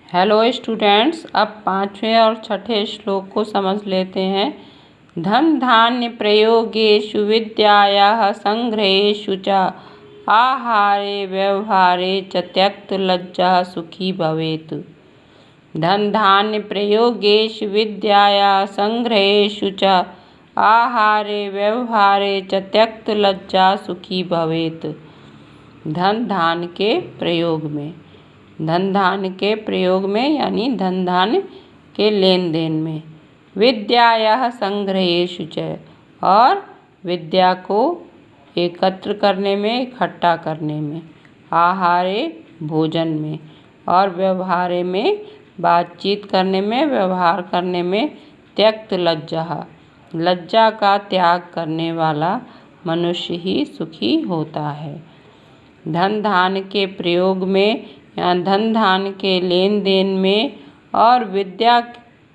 Hello students, अब पाँचवें और छठे श्लोक को समझ लेते हैं। धन धान्य प्रयोगेषु विद्यायाः संग्रहेषु च आहारे व्यवहारे च त्यक्त लज्जा सुखी भवेत्। धन धान्य प्रयोगेषु विद्यायाः संग्रहेषु च आहारे व्यवहारे च त्यक्त लज्जा सुखी भवेत्। धन धान्य के प्रयोग में यानी धन धान्य के लेन देन में, विद्यायाः संग्रहेषु च, और विद्या को एकत्र करने में, इकट्ठा करने में, आहारे भोजन में, और व्यवहारे में बातचीत करने में, व्यवहार करने में, त्यक्त लज्जा का त्याग करने वाला मनुष्य ही सुखी होता है। धन धान्य के प्रयोग में या धन धान्य के लेन देन में और विद्या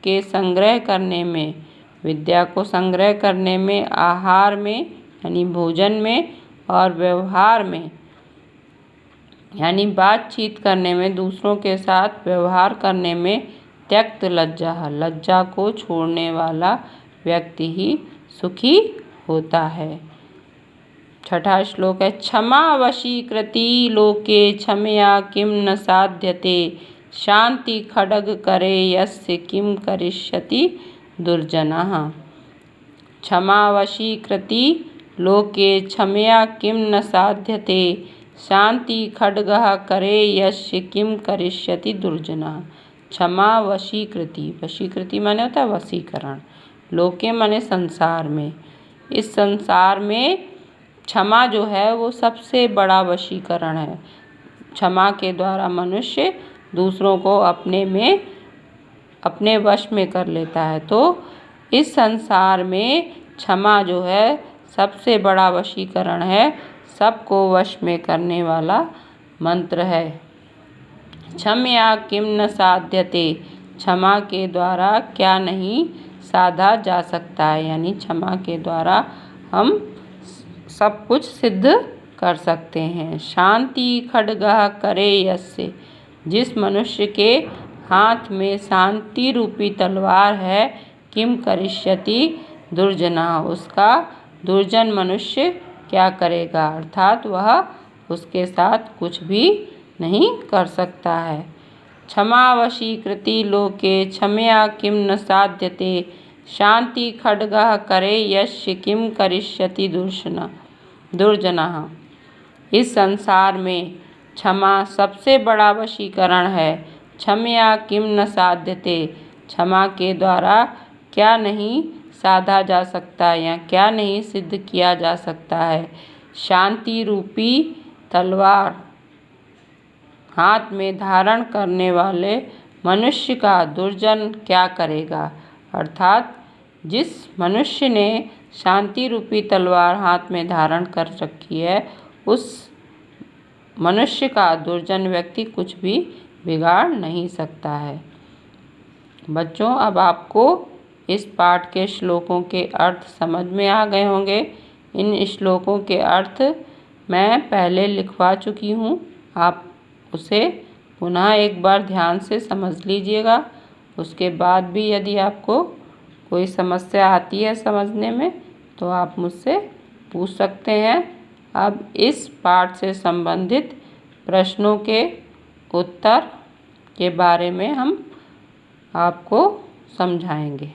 के संग्रह करने में, विद्या को संग्रह करने में, आहार में यानी भोजन में, और व्यवहार में यानी बातचीत करने में, दूसरों के साथ व्यवहार करने में, त्यक्त लज्जा को छोड़ने वाला व्यक्ति ही सुखी होता है। छठा श्लोक है। क्षमा वशीकृति लोके क्षमया किम न साध्यते, शांति खड्ग करे यस्य किम करिष्यति दुर्जनः। क्षमा वशीकृति लोके क्षमया किम न साध्यते, शांति खड्गः करे यस्य किम करिष्यति दुर्जनः। क्षमा वशीकृति माने होता है वशीकरण। लोके माने संसार में। इस संसार में क्षमा जो है वो सबसे बड़ा वशीकरण है। क्षमा के द्वारा मनुष्य दूसरों को अपने वश में कर लेता है। तो इस संसार में क्षमा जो है सबसे बड़ा वशीकरण है, सबको वश में करने वाला मंत्र है। क्षमया किम न साध्यते, क्षमा के द्वारा क्या नहीं साधा जा सकता है, यानी क्षमा के द्वारा हम सब कुछ सिद्ध कर सकते हैं। शांति खड्गः करे यस्य, जिस मनुष्य के हाथ में शांति रूपी तलवार है, किम करिष्यति दुर्जनः, उसका दुर्जन मनुष्य क्या करेगा, अर्थात वह उसके साथ कुछ भी नहीं कर सकता है। क्षमा वशीकृति लोके क्षमया किम न साध्यते, शांति खड्गः करे यस्य किम करिष्यति दुर्जनः। इस संसार में क्षमा सबसे बड़ा वशीकरण है। क्षमया किम न साध्यते, क्षमा के द्वारा क्या नहीं साधा जा सकता या क्या नहीं सिद्ध किया जा सकता है। शांति रूपी तलवार हाथ में धारण करने वाले मनुष्य का दुर्जन क्या करेगा, अर्थात जिस मनुष्य ने शांति रूपी तलवार हाथ में धारण कर रखी है, उस मनुष्य का दुर्जन व्यक्ति कुछ भी बिगाड़ नहीं सकता है। बच्चों, अब आपको इस पाठ के श्लोकों के अर्थ समझ में आ गए होंगे। इन श्लोकों के अर्थ मैं पहले लिखवा चुकी हूँ, आप उसे पुनः एक बार ध्यान से समझ लीजिएगा। उसके बाद भी यदि आपको कोई समस्या आती है समझने में तो आप मुझसे पूछ सकते हैं। अब इस पाठ से संबंधित प्रश्नों के उत्तर के बारे में हम आपको समझाएंगे।